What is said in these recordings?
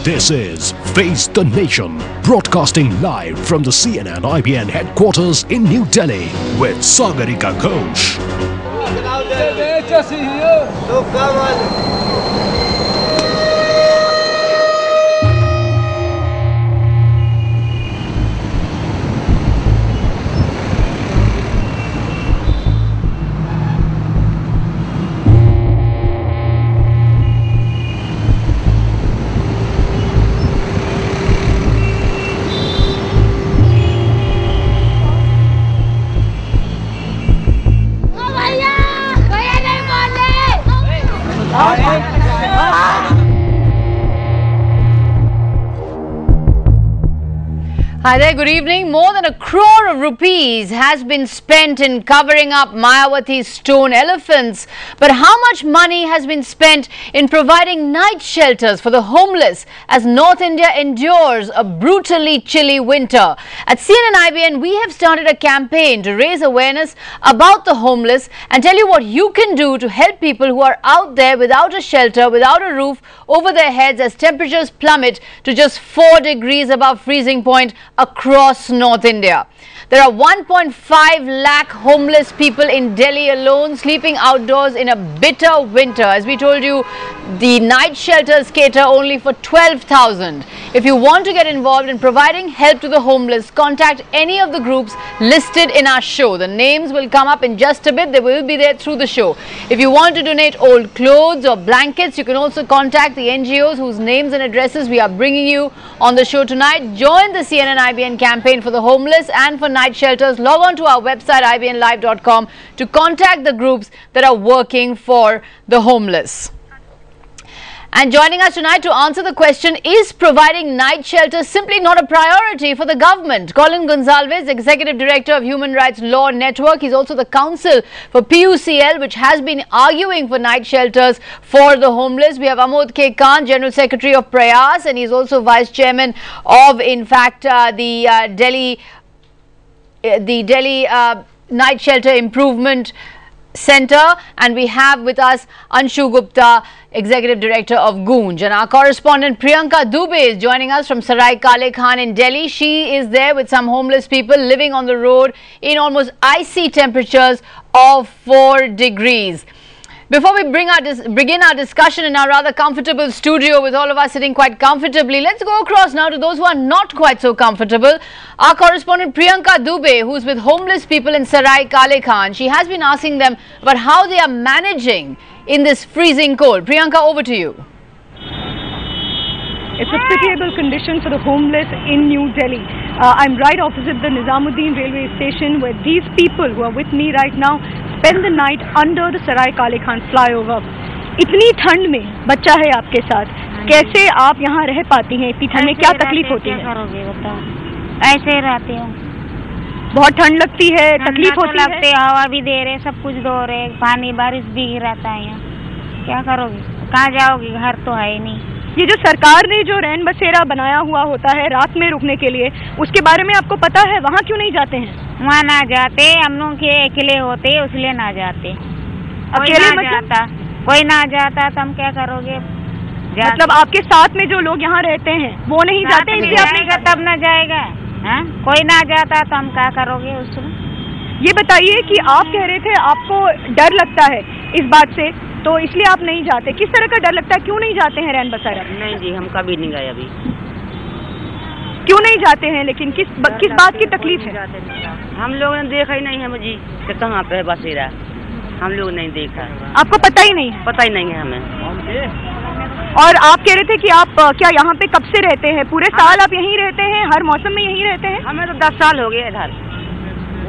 This is Face the Nation, broadcasting live from the CNN-IBN headquarters in New Delhi with Sagarika Ghosh. Hi there, good evening. More than 1 crore of rupees has been spent in covering up Mayawati's stone elephants. But how much money has been spent in providing night shelters for the homeless as North India endures a brutally chilly winter? At CNN-IBN, we have started a campaign to raise awareness about the homeless and tell you what you can do to help people who are out there without a shelter, without a roof over their heads as temperatures plummet to just 4 degrees above freezing point across North India. There are 1.5 lakh homeless people in Delhi alone sleeping outdoors in a bitter winter. As we told you, the night shelters cater only for 12,000. If you want to get involved in providing help to the homeless, contact any of the groups listed in our show. The names will come up in just a bit. They will be there through the show. If you want to donate old clothes or blankets, you can also contact the NGOs whose names and addresses we are bringing you on the show tonight. Join the CNN-IBN campaign for the homeless and for night shelters. Log on to our website ibnlive.com to contact the groups that are working for the homeless. And joining us tonight to answer the question, is providing night shelter simply not a priority for the government? Colin Gonsalves, Executive Director of Human Rights Law Network. He's also the counsel for PUCL, which has been arguing for night shelters for the homeless. We have Amod Kanth, General Secretary of Prayas, and he's also Vice Chairman of, in fact, the Delhi Night Shelter Improvement Center, and we have with us Anshu Gupta, Executive Director of Goonj. And our correspondent Priyanka Dubey is joining us from Sagarika Ghosh in Delhi. She is there with some homeless people living on the road in almost icy temperatures of 4 degrees. Before we begin our discussion in our rather comfortable studio with all of us sitting quite comfortably, let's go across now to those who are not quite so comfortable. Our correspondent Priyanka Dubey, who is with homeless people in Sagarika Ghosh, she has been asking them about how they are managing in this freezing cold. Priyanka, over to you. It's a pitiable condition for the homeless in New Delhi. I'm right opposite the Nizamuddin railway station where these people who are with me right now spend the night under the Sagarika Ghosh flyover. इतनी ठंड में बच्चा है आपके साथ, कैसे आप यहाँ रह पाती हैं? इतनी ठंड में क्या तकलीफ होती है? ऐसे रहती हूँ, बहुत ठंड लगती है, तकलीफ होती है, हवा भी दे रहे, सब कुछ दो रहे, पानी बारिश भी गिराता है यहाँ, क्या करोगी? कहाँ जाओगी? घर तो है ही नहीं। ये जो सरकार ने जो रैन बसेरा बनाया हुआ होता है रात में रुकने के लिए, उसके बारे में आपको पता है? वहाँ क्यों नहीं जाते हैं? वहाँ ना जाते, हम लोग के अकेले होते इसलिए ना जाते। अकेले ना जाता, कोई ना जाता तो हम क्या करोगे? मतलब आपके साथ में जो लोग यहाँ रहते हैं वो नहीं जाते, इसलिए आप नहीं तब ना जाएगा। कोई ना जाता तो हम क्या करोगे उसमें? ये बताइए कि आप कह रहे थे आपको डर लगता है इस बात से, तो इसलिए आप नहीं जाते। किस तरह का डर लगता है? क्यों नहीं जाते हैं रैन बसेरा? नहीं जी, हम कभी नहीं गए अभी। क्यों नहीं जाते हैं? लेकिन किस बात की तकलीफ है? हम लोगों ने देखा ही नहीं है मुझे कि कहाँ पे है बसेरा, हम लोग नहीं देखा। आपको पता ही नहीं है? पता ही नहीं है हमें। और आप कह रहे थे कि आप क्या यहाँ पे कब से रहते हैं? पूरे साल आप यहीं रहते हैं? हर मौसम में यहीं रहते हैं? हमें तो 10 साल हो गए इधर।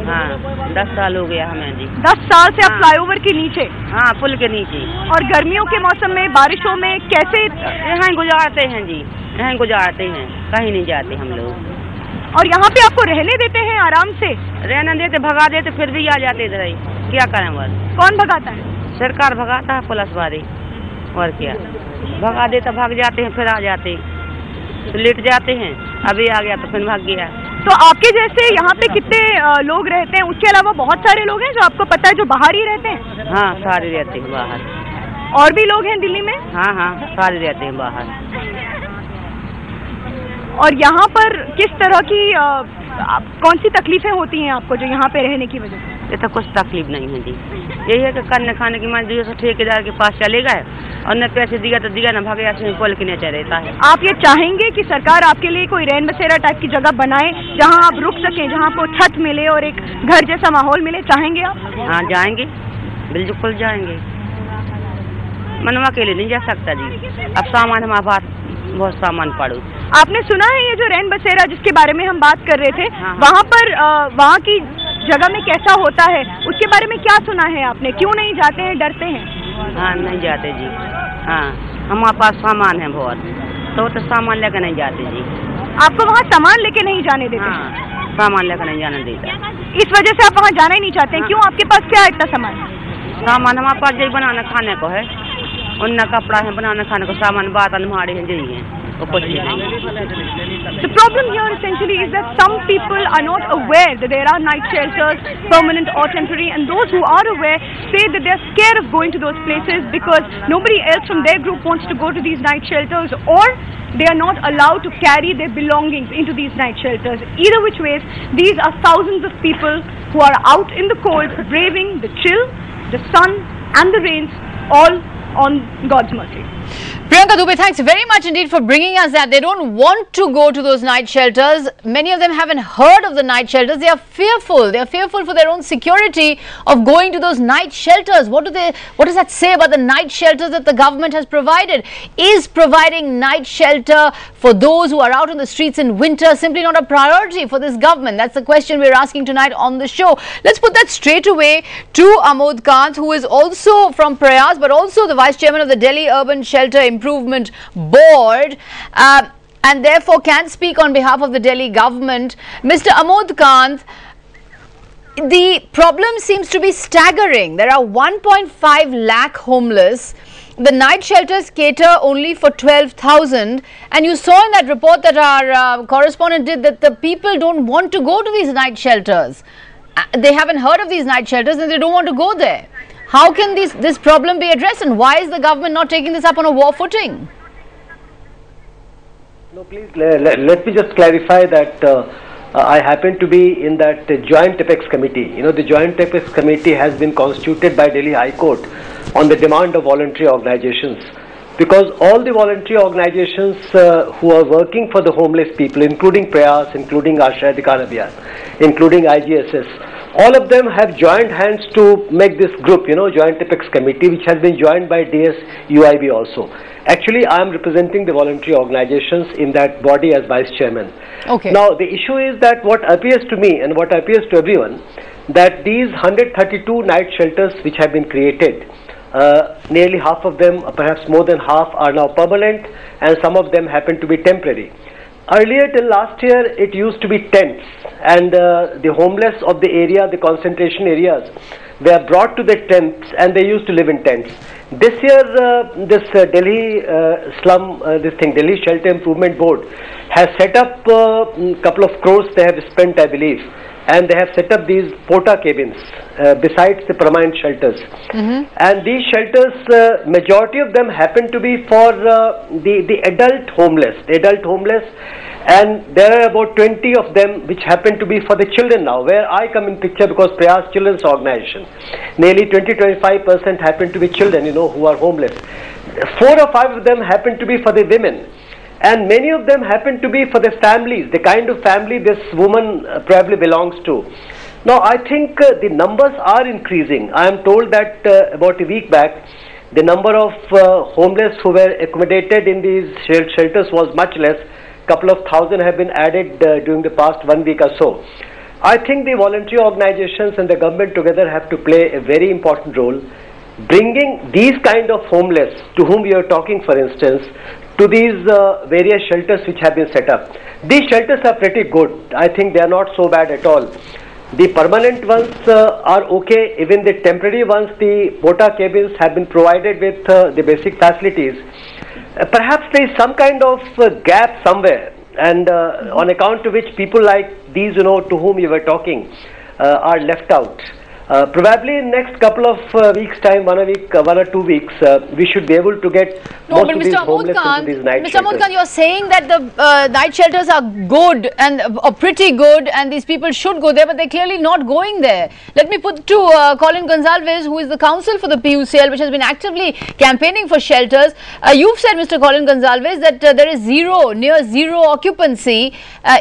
हाँ, 10 साल हो गया हमें जी। 10 साल से आप फ्लाईओवर के नीचे? हाँ, पुल के नीचे। और गर्मियों के मौसम में, बारिशों में कैसे? यहाँ गुजारते हैं जी, यहाँ गुजारते हैं, कहीं नहीं जाते हम लोग। और यहाँ पे आपको रहने देते हैं आराम से? रहने देते, भगा देते, फिर भी आ जाते इधर ही। क्या करें बस? कौन भगाता है? सरकार भगाता है, पुलिस वाले। और क्या, भगा देता, भाग जाते हैं, फिर आ जाते, तो लेट जाते हैं। अभी आ गया तो फिर भाग गया। तो आपके जैसे यहाँ पे कितने लोग रहते हैं? उसके अलावा बहुत सारे लोग हैं जो आपको पता है जो बाहर ही रहते हैं? हाँ, सारे रहते हैं बाहर। और भी लोग हैं दिल्ली में? हाँ हाँ, सारे रहते हैं बाहर। और यहाँ पर किस तरह की कौन सी तकलीफें होती हैं आपको जो यहाँ पे रहने की वजह से? ये तो कुछ तकलीफ नहीं है जी, यही है कि करने खाने की मजदूरी से ठेकेदार के पास चले गए और न पैसे दिया तो दिया, न भागे ऐसे पोल के नीचे रहता है। आप ये चाहेंगे कि सरकार आपके लिए कोई रैन बसेरा टाइप की जगह बनाए जहाँ आप रुक सकें, जहाँ आपको छत मिले और एक घर जैसा माहौल मिले, चाहेंगे आप? हाँ जाएंगे, बिल्कुल जाएंगे। मनवा अकेले नहीं जा सकता जी, अब सामान हमारे पास बहुत सामान पड़ो। आपने सुना है ये जो रैन बसेरा जिसके बारे में हम बात कर रहे थे, हाँ। वहाँ पर वहाँ की जगह में कैसा होता है, उसके बारे में क्या सुना है आपने? क्यों नहीं जाते हैं, डरते हैं? हाँ नहीं जाते जी, हाँ हमारे पास सामान है बहुत, तो सामान लेकर नहीं जाते जी। आपको वहाँ सामान लेके नहीं जाने देते? हाँ सामान लेकर नहीं जाने देता, इस वजह से आप वहाँ जाना ही नहीं चाहते हैं? हाँ। क्यों, आपके पास क्या है इतना सामान? सामान हमारे पास यही बनाना खाने को है, उन्ना कपड़ा है, बनाना खाने को सामान, बात अलमारी है, यही है, वो कुछ भी नहीं। The problem here essentially is that some people are not aware that there are night shelters, permanent or temporary, and those who are aware say that they are scared of going to those places because nobody else from their group wants to go to these night shelters, or they are not allowed to carry their belongings into these night shelters. Either which ways, these are thousands of people who are out in the cold, braving the chill, the sun and the rains, all on God's mercy. Priyanka Dubey, thanks very much indeed for bringing us that. They don't want to go to those night shelters. Many of them haven't heard of the night shelters. They are fearful. They are fearful for their own security of going to those night shelters. What does that say about the night shelters that the government has provided? Is providing night shelter for those who are out on the streets in winter simply not a priority for this government? That's the question we're asking tonight on the show. Let's put that straight away to Amod Kanth, who is also from Prayas, but also the Vice Chairman of the Delhi Urban Shelter Improvement Board, and therefore can speak on behalf of the Delhi government. Mr. Amod Kanth, the problem seems to be staggering. There are 1.5 lakh homeless. The night shelters cater only for 12,000, and you saw in that report that our correspondent did that the people don't want to go to these night shelters. They haven't heard of these night shelters and they don't want to go there. How can this problem be addressed, and why is the government not taking this up on a war footing? No, please let me just clarify that I happen to be in that Joint Apex Committee. You know, the Joint Apex Committee has been constituted by Delhi High Court on the demand of voluntary organizations, because all the voluntary organizations who are working for the homeless people, including Prayas, including Sagarika Ghosh, including IGSS, all of them have joined hands to make this group, you know, Joint Apex Committee, which has been joined by DS-UIB also. Actually, I am representing the voluntary organizations in that body as Vice Chairman. Okay. Now, the issue is that what appears to me and what appears to everyone, that these 132 night shelters which have been created, nearly half of them, perhaps more than half, are now permanent, and some of them happen to be temporary. Earlier, till last year, it used to be tents, and the homeless of the area, the concentration areas, were brought to the tents and they used to live in tents. This year, this Delhi Delhi Shelter Improvement Board has set up a couple of crores they have spent, I believe, and they have set up these porta cabins besides the permanent shelters. And these shelters, majority of them happen to be for the adult homeless, and there are about 20 of them which happen to be for the children now, where I come in picture, because Prayas Children's Organization, nearly 20-25% happen to be children, you know, who are homeless. 4 or 5 of them happen to be for the women, and many of them happen to be for the families, the kind of family this woman probably belongs to. Now, I think the numbers are increasing. I am told that about a week back, the number of homeless who were accommodated in these shelters was much less. Couple of thousand have been added during the past 1 week or so. I think the voluntary organizations and the government together have to play a very important role, bringing these kind of homeless, to whom we are talking, for instance, to these various shelters which have been set up. These shelters are pretty good. I think they are not so bad at all. The permanent ones are okay. Even the temporary ones, the porta cabins, have been provided with the basic facilities. Perhaps there is some kind of gap somewhere, and on account of which people like these, you know, to whom you were talking, are left out. Probably in next couple of weeks time, 1 or 2 weeks, we should be able to get most of these homeless into these night Mr. Amod shelters. Kanth, you're saying that the night shelters are good and pretty good, and these people should go there, but they're clearly not going there. Let me put to Colin Gonsalves, who is the counsel for the PUCL, which has been actively campaigning for shelters. You've said, Mr. Colin Gonsalves, that there is near zero occupancy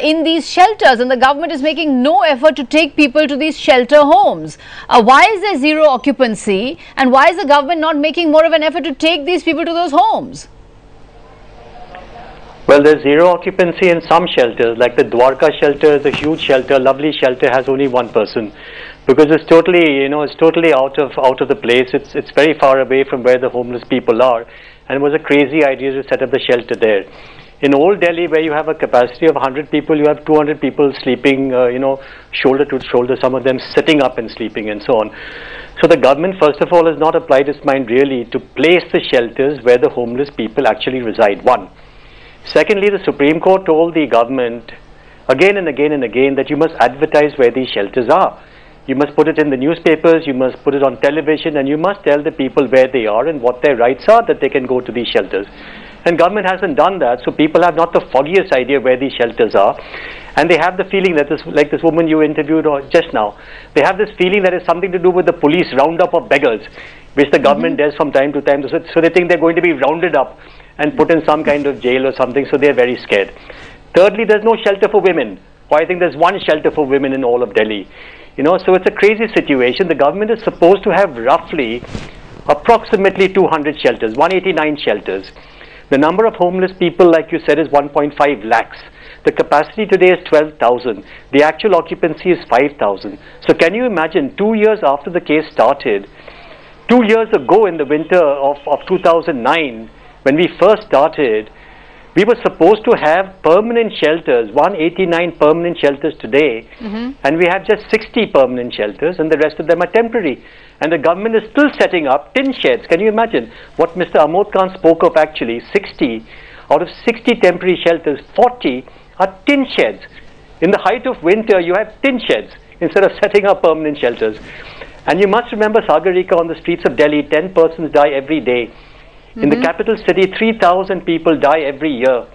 in these shelters, and the government is making no effort to take people to these shelter homes. Why is there zero occupancy, and why is the government not making more of an effort to take these people to those homes? Well, there's zero occupancy in some shelters, like the Dwarka shelter is a huge shelter, lovely shelter, has only one person, because it's totally, it's totally out of the place. It's very far away from where the homeless people are, and it was a crazy idea to set up the shelter there. In Old Delhi, where you have a capacity of 100 people, you have 200 people sleeping, shoulder to shoulder, some of them sitting up and sleeping and so on. So the government, first of all, has not applied its mind really to place the shelters where the homeless people actually reside, one. Secondly, the Supreme Court told the government again and again and again that you must advertise where these shelters are. You must put it in the newspapers, you must put it on television, and you must tell the people where they are and what their rights are, that they can go to these shelters. And government hasn't done that, so people have not the foggiest idea where these shelters are. And they have the feeling that like this woman you interviewed just now, they have this feeling that it's something to do with the police roundup of beggars, which the government does from time to time. So they think they're going to be rounded up and put in some kind of jail or something, so they're very scared. Thirdly, there's no shelter for women. Or I think there's one shelter for women in all of Delhi. So it's a crazy situation. The government is supposed to have approximately 200 shelters, 189 shelters. The number of homeless people, like you said, is 1.5 lakhs. The capacity today is 12,000. The actual occupancy is 5,000. So can you imagine, 2 years after the case started, 2 years ago in the winter of 2009, when we first started, we were supposed to have permanent shelters, 189 permanent shelters today, and we have just 60 permanent shelters, and the rest of them are temporary. And the government is still setting up tin sheds. Can you imagine what Mr. Amod Kanth spoke of actually? 60 out of 60 temporary shelters, 40 are tin sheds. In the height of winter, you have tin sheds instead of setting up permanent shelters. And you must remember, Sagarika, on the streets of Delhi, 10 persons die every day. In the capital city, 3,000 people die every year.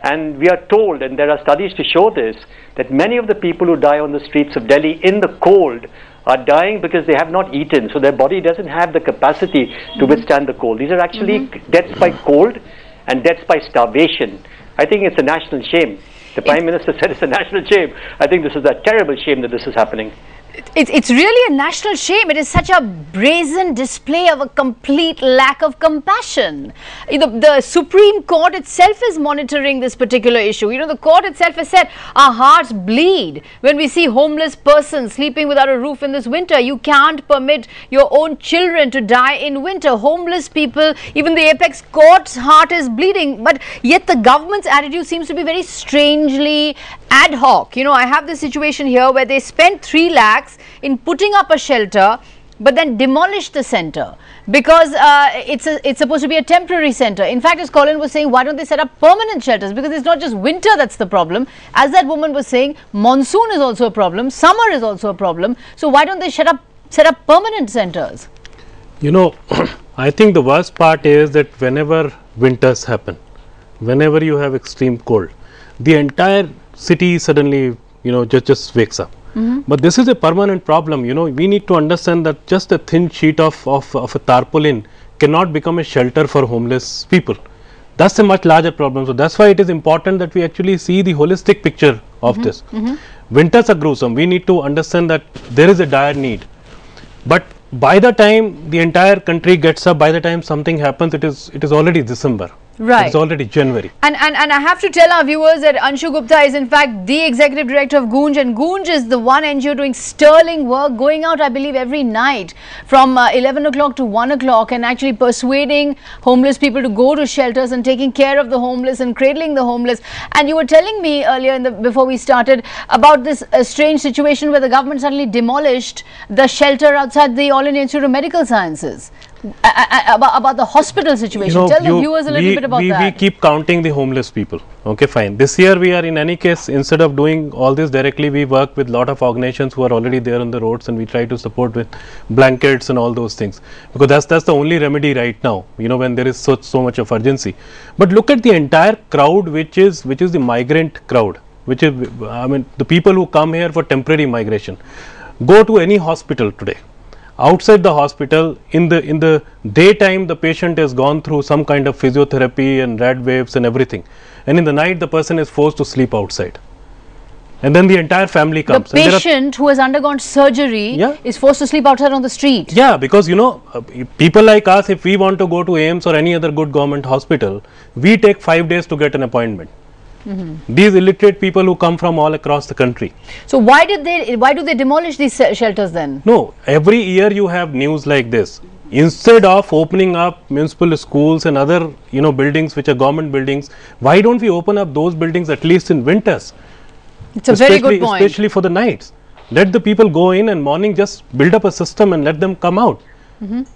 And we are told, and there are studies to show this, that many of the people who die on the streets of Delhi in the cold are dying because they have not eaten, so their body doesn't have the capacity to withstand the cold. These are actually deaths by cold and deaths by starvation. I think it's a national shame. The Prime Minister said it's a national shame. I think this is a terrible shame that this is happening. It's really a national shame. It is such a brazen display of a complete lack of compassion. The Supreme Court itself is monitoring this particular issue. The court itself has said our hearts bleed when we see homeless persons sleeping without a roof in this winter. You can't permit your own children to die in winter. Homeless people, even the apex court's heart is bleeding, but yet the government's attitude seems to be very strangely ad hoc. I have this situation here where they spent 3 lakhs in putting up a shelter, but then demolished the center because it's supposed to be a temporary center. In fact, as Colin was saying, why don't they set up permanent shelters? Because it's not just winter that's the problem. As that woman was saying, monsoon is also a problem, summer is also a problem. So why don't they set up permanent centers? I think the worst part is that whenever winters happen, whenever you have extreme cold, the entire city suddenly just wakes up. But this is a permanent problem. We need to understand that just a thin sheet of a tarpaulin cannot become a shelter for homeless people. That's a much larger problem. So that's why it is important that we actually see the holistic picture of this. Winters are gruesome. We need to understand that there is a dire need. But by the time the entire country gets up, by the time something happens, it is already December. Right. It's already January. And I have to tell our viewers that Anshu Gupta is in fact the executive director of Gunj, and Gunj is the one NGO doing sterling work, going out I believe every night from 11 o'clock to 1 o'clock and actually persuading homeless people to go to shelters and taking care of the homeless and cradling the homeless. And you were telling me earlier before we started about this strange situation where the government suddenly demolished the shelter outside the All India Institute of Medical Sciences. About the hospital situation. Tell the viewers a little bit about that. We keep counting the homeless people. Okay, fine. This year we are, in any case, instead of doing all this directly, we work with a lot of organizations who are already there on the roads, and we try to support with blankets and all those things, because that's the only remedy right now, you know, when there is so much of urgency. But look at the entire crowd, which is the migrant crowd, which is, I mean, the people who come here for temporary migration. Go to any hospital today. Outside the hospital, in the daytime, the patient has gone through some kind of physiotherapy and rad waves and everything, and in the night the person is forced to sleep outside, and then the entire family comes. The patient who has undergone surgery is forced to sleep outside on the street. Yeah, because you know, people like us, if we want to go to AIMS or any other good government hospital, we take 5 days to get an appointment. These illiterate people who come from all across the country. So why do they demolish these shelters then? No, every year you have news like this. Instead of opening up municipal schools and other, you know, buildings which are government buildings, why don't we open up those buildings at least in winters? It's a very good point. Especially for the nights. Let the people go in, and morning just build up a system and let them come out.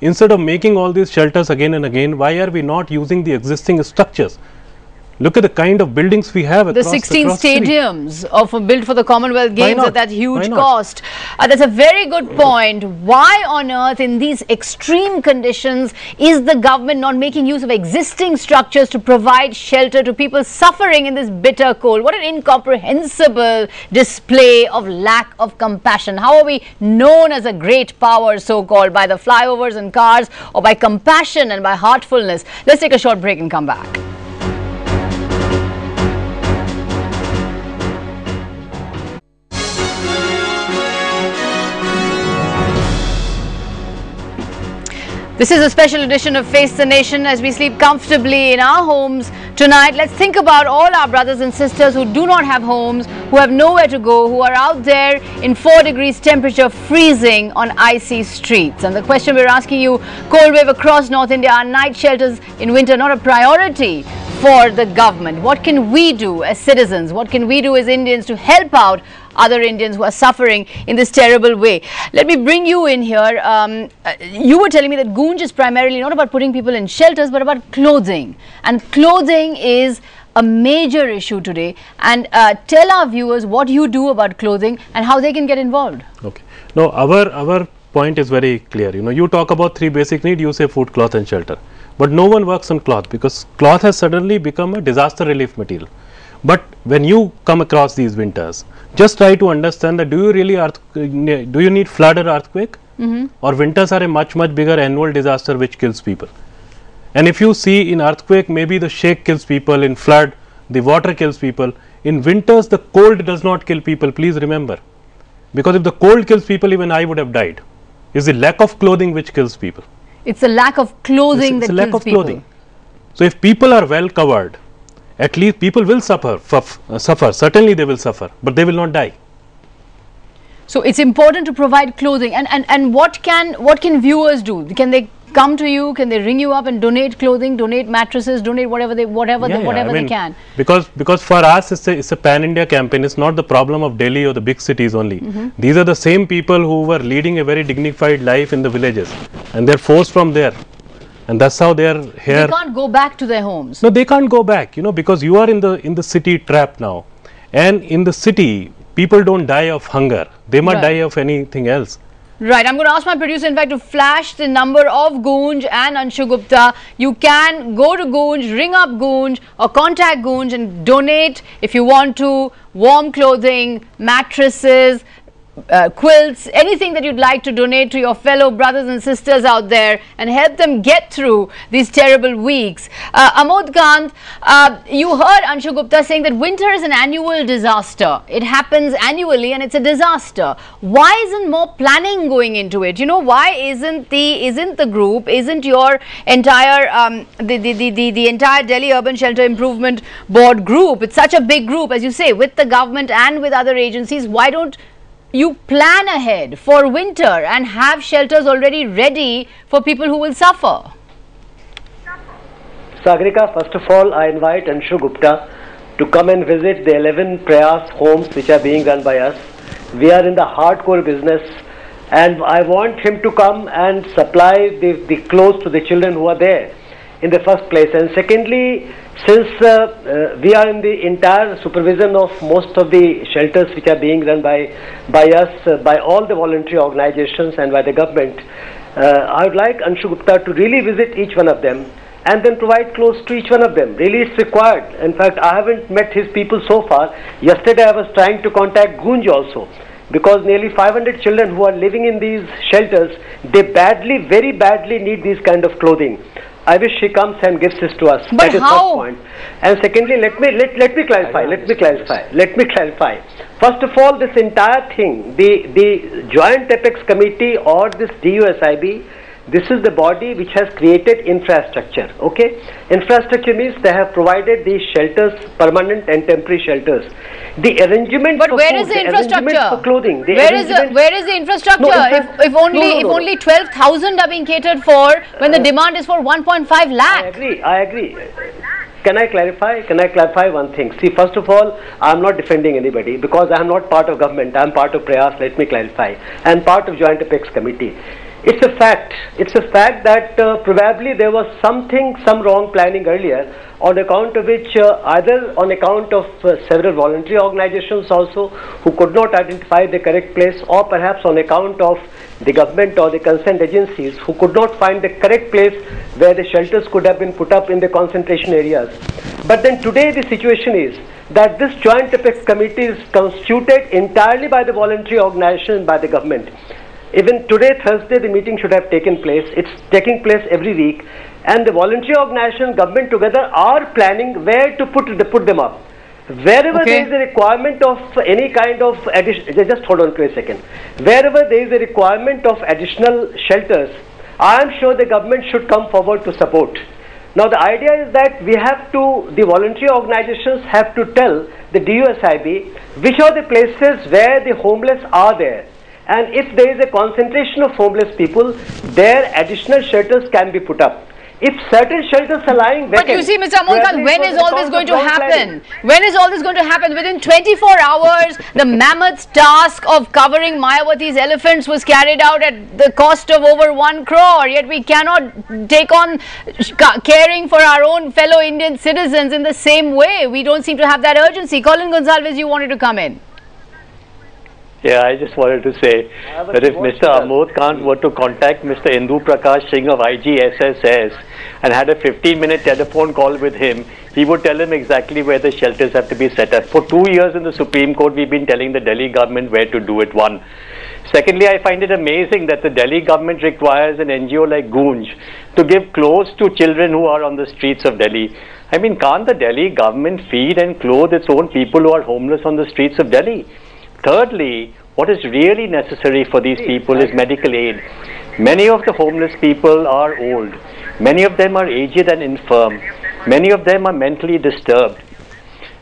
Instead of making all these shelters again and again, why are we not using the existing structures? Look at the kind of buildings we have across the 16 stadiums built for the Commonwealth Games at that huge cost. That's a very good point. Why on earth, in these extreme conditions, is the government not making use of existing structures to provide shelter to people suffering in this bitter cold? What an incomprehensible display of lack of compassion. How are we known as a great power, so-called, by the flyovers and cars, or by compassion and by heartfulness? Let's take a short break and come back. This is a special edition of Face the Nation. As we sleep comfortably in our homes tonight, let's think about all our brothers and sisters who do not have homes, who have nowhere to go, who are out there in 4 degrees temperature, freezing on icy streets. And the question we're asking you, cold wave across North India, are night shelters in winter not a priority for the government? What can we do as citizens? What can we do as Indians to help out other Indians who are suffering in this terrible way? Let me bring you in here. You were telling me that Gunj is primarily not about putting people in shelters, but about clothing. And clothing is a major issue today. And tell our viewers what you do about clothing and how they can get involved. Okay. No, our point is very clear. You know, you talk about 3 basic needs, you say food, cloth and shelter. But no one works on cloth, because cloth has suddenly become a disaster relief material. But when you come across these winters, just try to understand that do you need flood or earthquake? Or winters are a much bigger annual disaster which kills people. And if you see, in earthquake maybe the shake kills people, in flood the water kills people. In winters the cold does not kill people, please remember. Because if the cold kills people, even I would have died. It's the lack of clothing which kills people. It's the lack of clothing that kills people. So if people are well covered, at least people will suffer, certainly they will suffer, but they will not die. So it's important to provide clothing. And what can viewers do? Can they come to you? Can they ring you up and donate clothing, donate mattresses, donate whatever they can? Because for us it's a pan-India campaign. It's not the problem of Delhi or the big cities only. These are the same people who were leading a very dignified life in the villages, and they're forced from there. And that's how they are here. They can't go back to their homes. No, they can't go back, you know, because you are in the city trap now. And in the city, people don't die of hunger. They might die of anything else. Right. I'm going to ask my producer, in fact, to flash the number of Gunj and Anshu Gupta. You can go to Gunj, ring up Gunj or contact Gunj and donate, if you want to, warm clothing, mattresses, quilts, anything that you'd like to donate to your fellow brothers and sisters out there and help them get through these terrible weeks. Amod Kanth, you heard Anshu Gupta saying that winter is an annual disaster. It happens annually and it's a disaster. Why isn't more planning going into it? You know, why isn't the group, isn't your entire the entire Delhi Urban Shelter Improvement Board group, it's such a big group, as you say, with the government and with other agencies, why don't you plan ahead for winter and have shelters already ready for people who will suffer? Sagarika, first of all, I invite Anshu Gupta to come and visit the 11 Prayas homes which are being run by us. We are in the hardcore business And I want him to come and supply the clothes to the children who are there in the first place. And secondly, since we are in the entire supervision of most of the shelters which are being run by us, by all the voluntary organizations and by the government, I would like Anshu Gupta to really visit each one of them and then provide clothes to each one of them. Really, it's required. In fact, I haven't met his people so far. Yesterday I was trying to contact Gunj also, because nearly 500 children who are living in these shelters, they badly, very badly need these kind of clothing. I wish he comes and gives this to us. But that is how? first point. And secondly, let me clarify. First of all, this entire thing, the Joint Apex Committee or this DUSIB, this is the body which has created infrastructure. Okay, infrastructure means they have provided these shelters, permanent and temporary shelters. The arrangement. But for where food, is the infrastructure? For clothing. Where is the infrastructure? No, if only 12,000 are being catered for, when the demand is for 1.5 lakh. I agree. Can I clarify one thing? See, first of all, I am not defending anybody because I am not part of government. I am part of Prayas. Let me clarify. I am part of Joint Apex Committee. It's a fact that probably there was some wrong planning earlier, on account of which either on account of several voluntary organizations also who could not identify the correct place, or perhaps on account of the government or the concerned agencies who could not find the correct place where the shelters could have been put up in the concentration areas. But then today the situation is that this Joint Apex Committee is constituted entirely by the voluntary organization and by the government. Even today, Thursday, the meeting should have taken place. It's taking place every week, and the voluntary organization and government together are planning where to put them up. Wherever there is a requirement of any kind of addition, just hold on to a second. Wherever there is a requirement of additional shelters, I am sure the government should come forward to support. Now the idea is that the voluntary organizations have to tell the DUSIB which are the places where the homeless are there. And if there is a concentration of homeless people, there additional shelters can be put up. If certain shelters are lying vacant... But you see, Mr. Amod Kanth, when is all this going to happen? When is all this going to happen? Within 24 hours, the mammoth task of covering Mayawati's elephants was carried out at the cost of over 1 crore. Yet we cannot take on caring for our own fellow Indian citizens in the same way. We don't seem to have that urgency. Colin Gonsalves, you wanted to come in. Yeah, I just wanted to say that if Mr. Amod Kanth were to contact Mr. Indu Prakash Singh of IGSSS and had a 15-minute telephone call with him, he would tell him exactly where the shelters have to be set up. For 2 years in the Supreme Court, we've been telling the Delhi government where to do it, one. Secondly, I find it amazing that the Delhi government requires an NGO like Gunj to give clothes to children who are on the streets of Delhi. I mean, can't the Delhi government feed and clothe its own people who are homeless on the streets of Delhi? Thirdly, what is really necessary for these people is medical aid. Many of the homeless people are old. Many of them are aged and infirm. Many of them are mentally disturbed.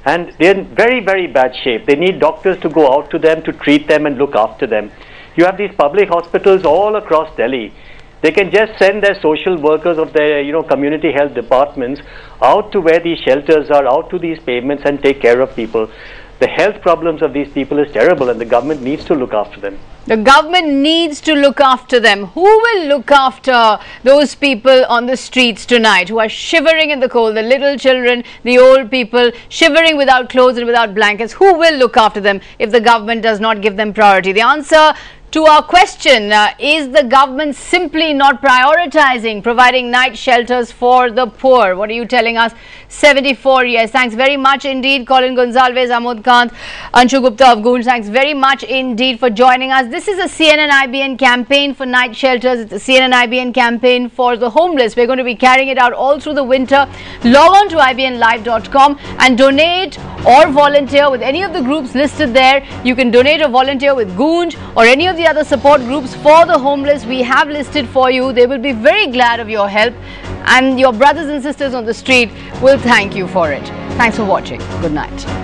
And they're in very, very bad shape. They need doctors to go out to them to treat them and look after them. You have these public hospitals all across Delhi. They can just send their social workers of their, community health departments out to where these shelters are, out to these pavements, and take care of people. The health problems of these people is terrible, and the government needs to look after them. The government needs to look after them. Who will look after those people on the streets tonight who are shivering in the cold, the little children, the old people, shivering without clothes and without blankets? Who will look after them if the government does not give them priority? The answer to our question, is the government simply not prioritizing providing night shelters for the poor? What are you telling us? 74 yes. Thanks very much indeed, Colin Gonsalves, Amod Kanth, Anshu Gupta of Gunj. Thanks very much indeed for joining us. This is a CNN-IBN campaign for night shelters. It's a CNN-IBN campaign for the homeless. We're going to be carrying it out all through the winter. Log on to ibnlive.com and donate or volunteer with any of the groups listed there. You can donate or volunteer with Gunj or any of the other support groups for the homeless we have listed for you. They will be very glad of your help, and your brothers and sisters on the street will thank you for it. Thanks for watching. Good night.